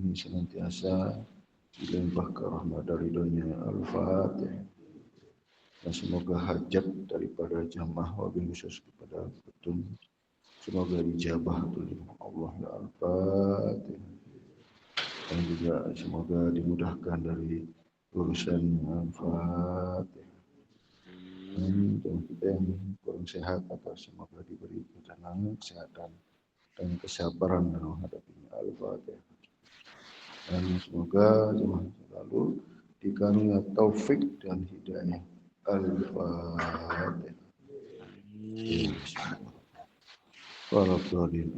ini senantiasa dilimpahkan rahmat dari ridhonya. Al-Fatihah. Dan semoga hajat daripada jamaah wabil khusus kepada ketum semoga dijabah oleh Allah ya Al-Fatihah. Dan juga semoga dimudahkan dari urusan Al-Fatihah. Dan kita yang kurang sehat atau semoga diberi ketenangan, kesehatan dan kesabaran dalam menghadapi Al-Fatihah. Dan semoga jemaah selalu dikaruniai taufik dan hidayah. Al-Fatihah.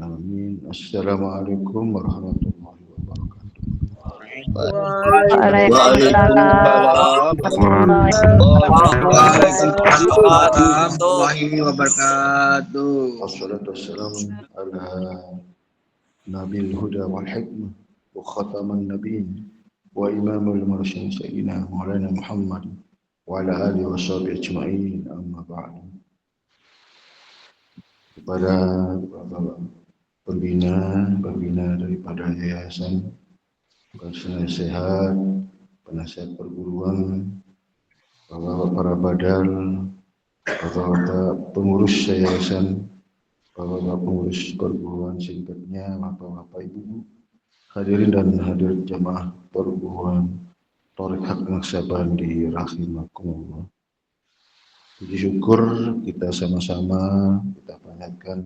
Amin. Assalamualaikum warahmatullahi wabarakatuh. Waalaikumsalam warahmatullahi wabarakatuh. Wassalatu wassalamu ala nabil huda wal hikmah wa khataman nabiyyin wa imamul mursalin sayyidina Maulana Muhammad wa ala alihi wa sahbihi ajma'in amma ba'du. Kepada Bapak pembina daripada yayasan, penasihat, penasihat perguruan, Bapak para badal, Bapak pengurus yayasan, Bapak pengurus perguruan singkatnya, Bapak Ibu, hadirin dan hadirat jamaah perguruan Thariqat Naksabandi rahimakumullah. Puji syukur kita sama-sama kita panjatkan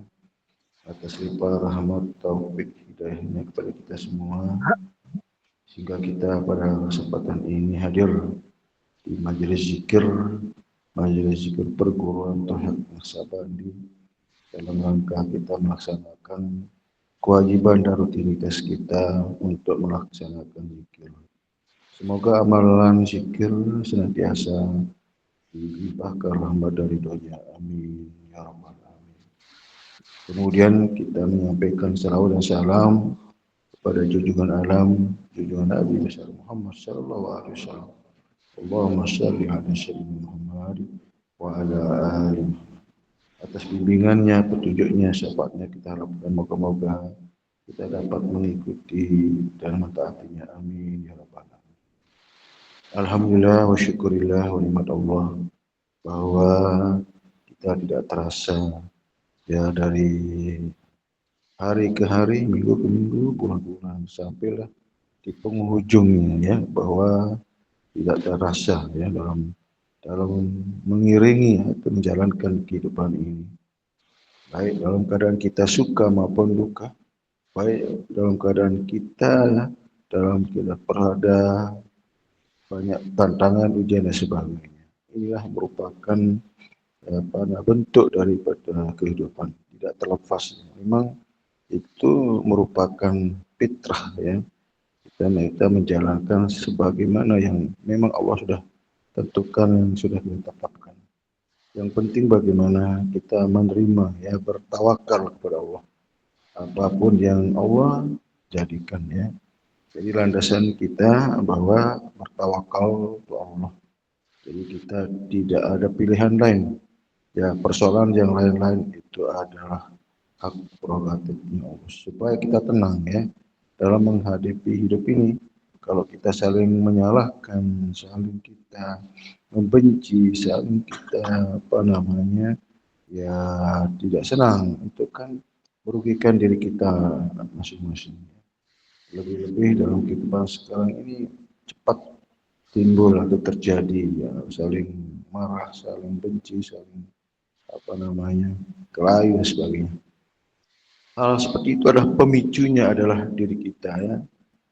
atas limpah rahmat taufik hidayahnya kepada kita semua sehingga kita pada kesempatan ini hadir di majelis zikir perguruan Thariqat Naksabandi dalam rangka kita melaksanakan kewajiban dan rutinitas kita untuk melaksanakan zikir. Semoga amalan zikir senantiasa dilimpahkan rahmat dari doanya. Amin ya rabbal alamin. Kemudian kita menyampaikan salawat dan salam kepada junjungan alam, junjungan Nabi besar Muhammad sallallahu alaihi wasallam. Allahumma shalli ala sayyidina Muhammad wa ala ali atas bimbingannya, petunjuknya, syafaatnya kita harapkan moga-moga kita dapat mengikuti dan mentaatinya. Amin ya rabbal alamin. Alhamdulillah wa syukurillah wa nikmat Allah bahwa kita tidak terasa ya dari hari ke hari, minggu ke minggu, bulan ke bulan sampailah di penghujungnya ya bahwa tidak terasa ya dalam mengiringi atau menjalankan kehidupan ini. Baik dalam keadaan kita suka maupun duka, baik dalam keadaan kita dalam keadaan berada banyak tantangan, ujian dan sebagainya. Inilah merupakan bentuk daripada kehidupan, tidak terlepas. Memang itu merupakan fitrah ya. Kita menjalankan sebagaimana yang memang Allah sudah tentukan, yang sudah ditetapkan. Yang penting bagaimana kita menerima ya, bertawakal kepada Allah. Apapun yang Allah jadikan ya. Jadi landasan kita bahwa bertawakal kepada Allah. Jadi kita tidak ada pilihan lain. Ya persoalan yang lain-lain itu adalah hak prerogatifnya Allah. Supaya kita tenang ya dalam menghadapi hidup ini. Kalau kita saling menyalahkan, saling kita membenci, saling kita ya tidak senang, itu kan merugikan diri kita masing-masing. Lebih-lebih dalam kehidupan sekarang ini cepat timbul atau terjadi ya saling marah, saling benci, saling kelahi dan sebagainya. Hal seperti itu adalah pemicunya adalah diri kita ya.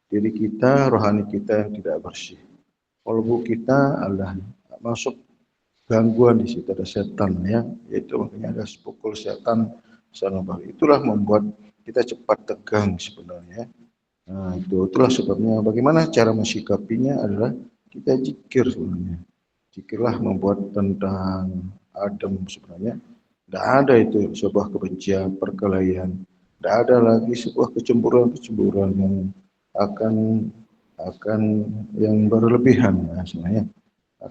Diri kita, rohani kita yang tidak bersih. Kalbu kita adalah masuk gangguan di situ, ada setan ya, yaitu makanya ada sepukul setan sana bagi. Itulah membuat kita cepat tegang sebenarnya. Nah, itulah sebabnya bagaimana cara mensikapinya adalah kita zikir sebenarnya. Zikirlah membuat tentang adem sebenarnya. Tidak ada itu sebuah kebencian, perkelahian. Tidak ada lagi sebuah kecemburuan yang akan yang berlebihan ya, sebenarnya.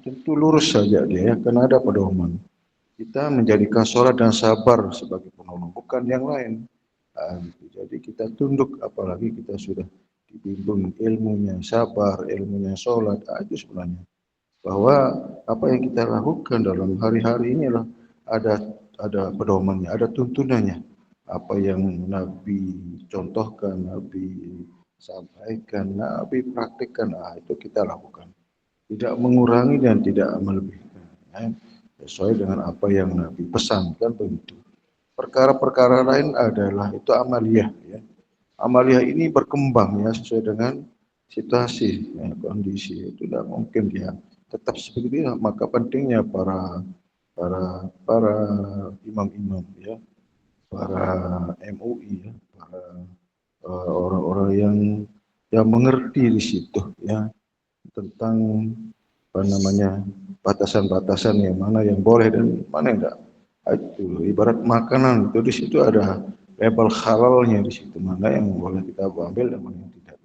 Tentu lurus saja dia, karena ada pedoman. Kita menjadikan sholat dan sabar sebagai penolong, bukan yang lain. Gitu. Jadi kita tunduk, apalagi kita sudah dibimbing ilmunya sabar, ilmunya sholat, itu sebenarnya. Bahwa apa yang kita lakukan dalam hari-hari ini adalah ada pedomannya, ada tuntunannya. Apa yang Nabi contohkan, Nabi sampaikan, Nabi praktikkan, itu kita lakukan. Tidak mengurangi dan tidak melebihkan. Ya. Sesuai dengan apa yang Nabi pesankan begitu. Perkara-perkara lain adalah itu amaliyah. Ya. Amaliyah ini berkembang ya sesuai dengan situasi, ya, kondisi. Itu tidak mungkin dia tetap seperti itu. Maka pentingnya para imam-imam ya, para MUI ya, para orang-orang yang mengerti di situ ya tentang apa namanya batasan-batasan yang mana yang boleh dan mana yang enggak. Itu ibarat makanan itu di situ ada label halalnya di situ mana yang boleh kita ambil dan mana yang tidak.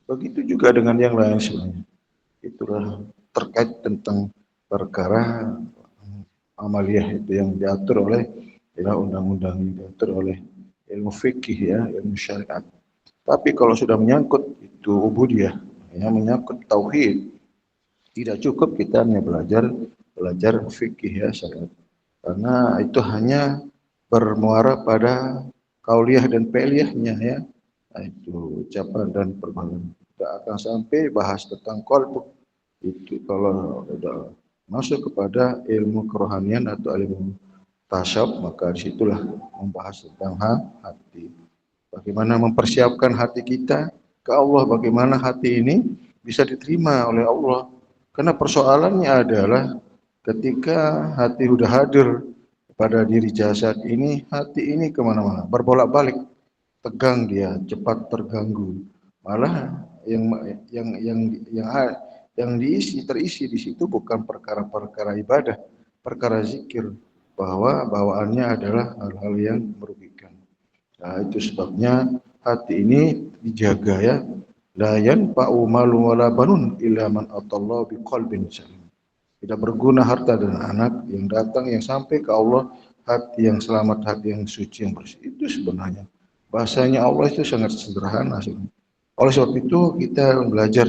Begitu juga dengan yang lain sebenarnya. Itulah terkait tentang perkara amaliyah itu yang diatur oleh ya undang-undang yang diatur oleh ilmu fikih ya, ilmu syariat. Tapi kalau sudah menyangkut itu ubudiyah, ya menyangkut tauhid, tidak cukup kita hanya belajar fikih ya syariat. Karena itu hanya bermuara pada kauliyah dan peliyahnya ya. Nah, itu ucapan dan perbuatan. Tidak akan sampai bahas tentang qalb. Itu kalau sudah masuk kepada ilmu kerohanian atau ilmu tasawuf, maka disitulah membahas tentang hati. Bagaimana mempersiapkan hati kita ke Allah, bagaimana hati ini bisa diterima oleh Allah. Karena persoalannya adalah ketika hati sudah hadir pada diri jasad ini, hati ini kemana-mana, berbolak-balik, tegang dia, cepat terganggu. Malah yang yang terisi di situ bukan perkara-perkara ibadah, perkara zikir, bahwa bawaannya adalah hal-hal yang merugikan. Nah, itu sebabnya hati ini dijaga ya. La yanfa'u malu wala banun illa man atallahu biqalbin salim. Tidak berguna harta dan anak yang datang yang sampai ke Allah, hati yang selamat, hati yang suci, yang bersih. Itu sebenarnya. Bahasanya Allah itu sangat sederhana. Oleh sebab itu kita belajar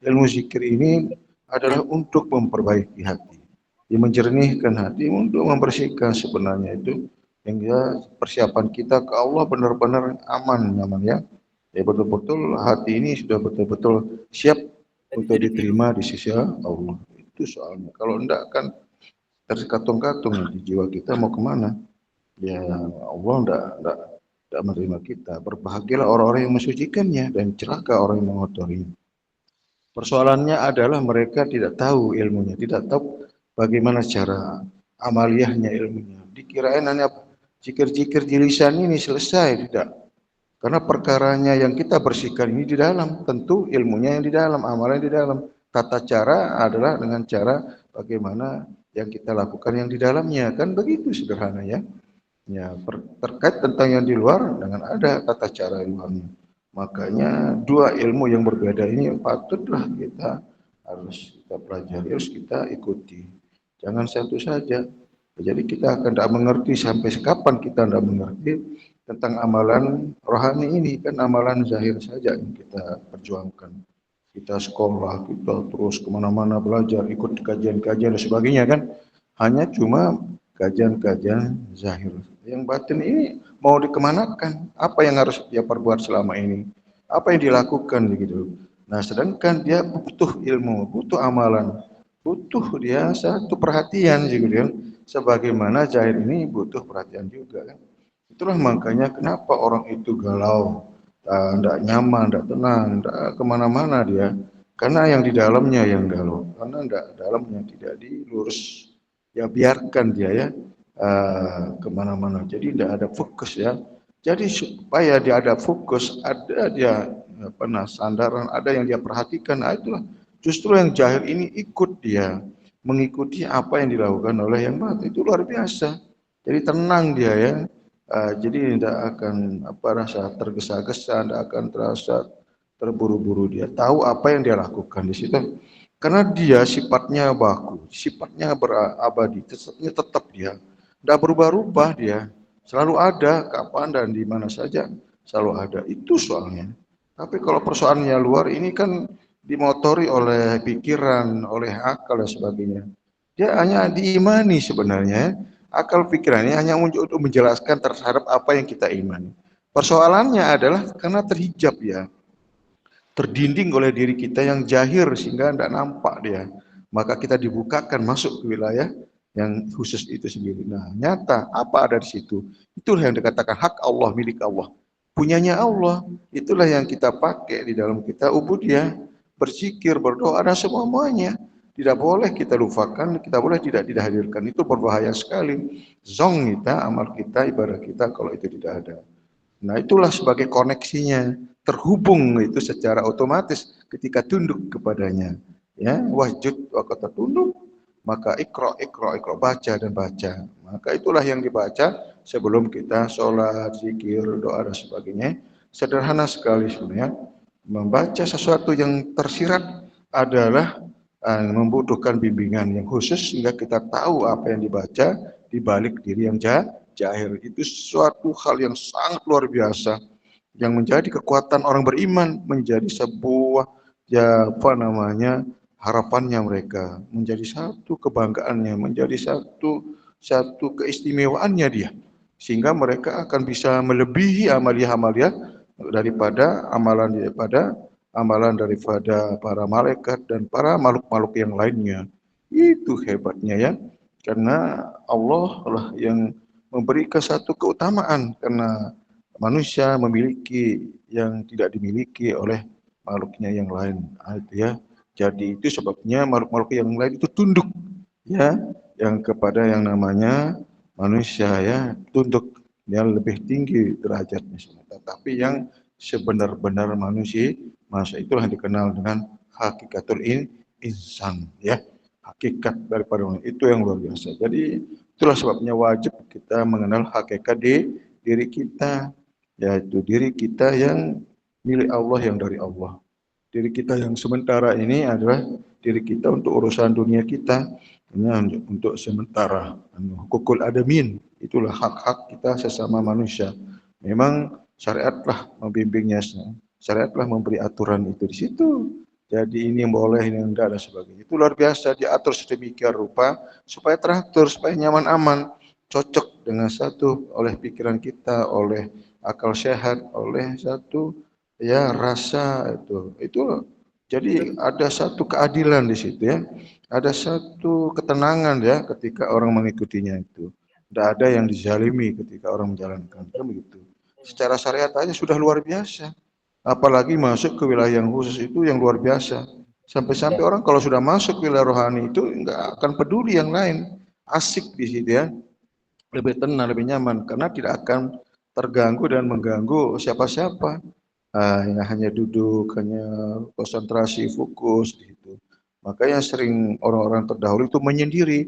ilmu zikir ini adalah untuk memperbaiki hati. Dia menjernihkan hati untuk membersihkan sebenarnya itu hingga persiapan kita ke Allah benar-benar aman nyaman ya. Ya betul-betul hati ini sudah betul-betul siap untuk diterima di sisi Allah. Itu soalnya. Kalau enggak kan terkatung-katung di jiwa kita mau kemana? Ya Allah enggak menerima kita. Berbahagialah orang-orang yang mensucikannya dan celaka orang yang mengotorinya. Persoalannya adalah mereka tidak tahu ilmunya, tidak tahu bagaimana cara amaliyahnya ilmunya. Dikirain hanya zikir-zikir di lisan ini selesai, tidak. Karena perkaranya yang kita bersihkan ini di dalam, tentu ilmunya yang di dalam, amalan di dalam. Tata cara adalah dengan cara bagaimana yang kita lakukan yang di dalamnya, kan begitu sederhana ya. Ya, terkait tentang yang di luar dengan ada tata cara luarnya. Makanya dua ilmu yang berbeda ini patutlah kita harus kita pelajari, harus kita ikuti. Jangan satu saja. Jadi kita akan tidak mengerti sampai kapan kita tidak mengerti tentang amalan rohani ini, kan amalan zahir saja yang kita perjuangkan. Kita sekolah, kita terus kemana-mana belajar, ikut kajian-kajian dan sebagainya kan. Hanya cuma kajian-kajian zahir. Yang batin ini mau dikemanakan? Apa yang harus dia perbuat selama ini? Apa yang dilakukan begitu? Nah, sedangkan dia butuh ilmu, butuh amalan, butuh dia satu perhatian gitu kan. Sebagaimana zahir ini butuh perhatian juga kan. Itulah makanya kenapa orang itu galau, tidak nyaman, tidak tenang, tidak kemana-mana dia. Karena yang di dalamnya yang galau, karena tidak dalamnya tidak dilurus. Ya biarkan dia ya kemana-mana. Jadi tidak ada fokus ya. Jadi supaya dia ada fokus, ada dia sandaran, ada yang dia perhatikan. Nah, itulah justru yang jahil ini ikut dia mengikuti apa yang dilakukan oleh yang batin. Itu luar biasa. Jadi tenang dia ya. Jadi tidak akan rasa tergesa-gesa, tidak akan terasa terburu-buru. Dia tahu apa yang dia lakukan di situ. Karena dia sifatnya baku, sifatnya berabadi, tetap dia. Tidak berubah-ubah dia. Selalu ada, kapan dan di mana saja selalu ada. Itu soalnya. Tapi kalau persoalannya luar, ini kan dimotori oleh pikiran, oleh akal dan sebagainya. Dia hanya diimani sebenarnya. Akal pikirannya hanya untuk menjelaskan terhadap apa yang kita imani. Persoalannya adalah karena terhijab ya, terdinding oleh diri kita yang jahir sehingga tidak nampak dia. Maka kita dibukakan masuk ke wilayah yang khusus itu sendiri. Nah, nyata apa ada di situ? Itulah yang dikatakan hak Allah, milik Allah. Punyanya Allah. Itulah yang kita pakai di dalam kita ubudiyah, berzikir, berdoa dan semuanya. Tidak boleh kita lupakan, kita boleh tidak hadirkan. Itu berbahaya sekali. Zong kita, amal kita, ibadah kita kalau itu tidak ada. Nah, itulah sebagai koneksinya, terhubung itu secara otomatis ketika tunduk kepadanya. Ya, wajud kata tunduk, maka ikro, baca dan baca. Maka itulah yang dibaca sebelum kita sholat, zikir, doa dan sebagainya. Sederhana sekali sebenarnya. Membaca sesuatu yang tersirat adalah membutuhkan bimbingan yang khusus sehingga kita tahu apa yang dibaca di balik diri yang jahil. Itu suatu hal yang sangat luar biasa yang menjadi kekuatan orang beriman, menjadi sebuah ya apa namanya harapannya mereka, menjadi satu kebanggaannya, menjadi satu keistimewaannya dia, sehingga mereka akan bisa melebihi amalia-amalia daripada para malaikat dan para makhluk-makhluk yang lainnya. Itu hebatnya ya, karena Allah lah yang memberikan satu keutamaan karena manusia memiliki yang tidak dimiliki oleh makhluknya yang lain. Itu ya. Jadi itu sebabnya makhluk-makhluk yang lain itu tunduk ya, yang kepada yang namanya manusia ya, tunduk yang lebih tinggi derajatnya. Tetapi yang sebenar-benar manusia, masa itulah yang dikenal dengan hakikatul insan ya. Hakikat daripada manusia itu yang luar biasa. Jadi itulah sebabnya wajib kita mengenal hakikat di diri kita, yaitu diri kita yang milik Allah, yang dari Allah. Diri kita yang sementara ini adalah diri kita untuk urusan dunia kita, hanya untuk sementara. Hukukul adamin, itulah hak-hak kita sesama manusia. Memang syariatlah membimbingnya, syariatlah memberi aturan itu di situ. Jadi ini yang boleh, ini yang enggak dan sebagainya. Itu luar biasa, diatur sedemikian rupa supaya teratur, supaya nyaman aman, cocok dengan satu oleh pikiran kita, oleh akal sehat, oleh satu ya rasa itu jadi ada satu keadilan di situ ya, ada satu ketenangan ya ketika orang mengikutinya itu, tidak ada yang dizalimi ketika orang menjalankan kan begitu. Secara syariat aja sudah luar biasa, apalagi masuk ke wilayah yang khusus itu yang luar biasa, sampai-sampai orang kalau sudah masuk ke wilayah rohani itu nggak akan peduli yang lain, asik di situ ya, lebih tenang, lebih nyaman karena tidak akan terganggu dan mengganggu siapa-siapa. Hanya duduk, hanya konsentrasi, fokus gitu. Makanya sering orang-orang terdahulu itu menyendiri.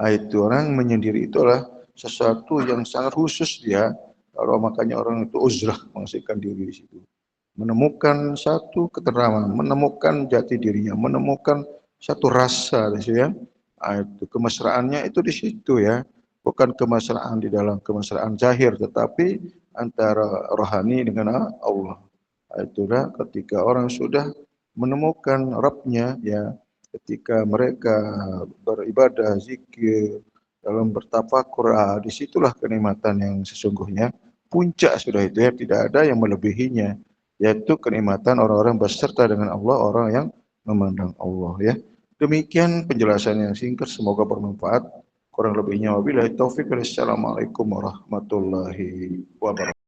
Itu orang menyendiri itu adalah sesuatu yang sangat khusus dia. Kalau makanya orang itu uzrah mengasihkan diri di situ. Menemukan satu ketenangan, menemukan jati dirinya, menemukan satu rasa di situ ya. Itu kemesraannya itu di situ ya. Bukan kemesraan di dalam kemesraan zahir, tetapi antara rohani dengan Allah. Itulah ketika orang sudah menemukan Rabbnya ya, ketika mereka beribadah, zikir, dalam bertafakur, disitulah kenikmatan yang sesungguhnya. Puncak sudah itu ya, tidak ada yang melebihinya, yaitu kenikmatan orang-orang berserta dengan Allah, orang yang memandang Allah ya. Demikian penjelasan yang singkat, semoga bermanfaat. Kurang lebihnya wabillahi taufik. Wassalamualaikum warahmatullahi wabarakatuh.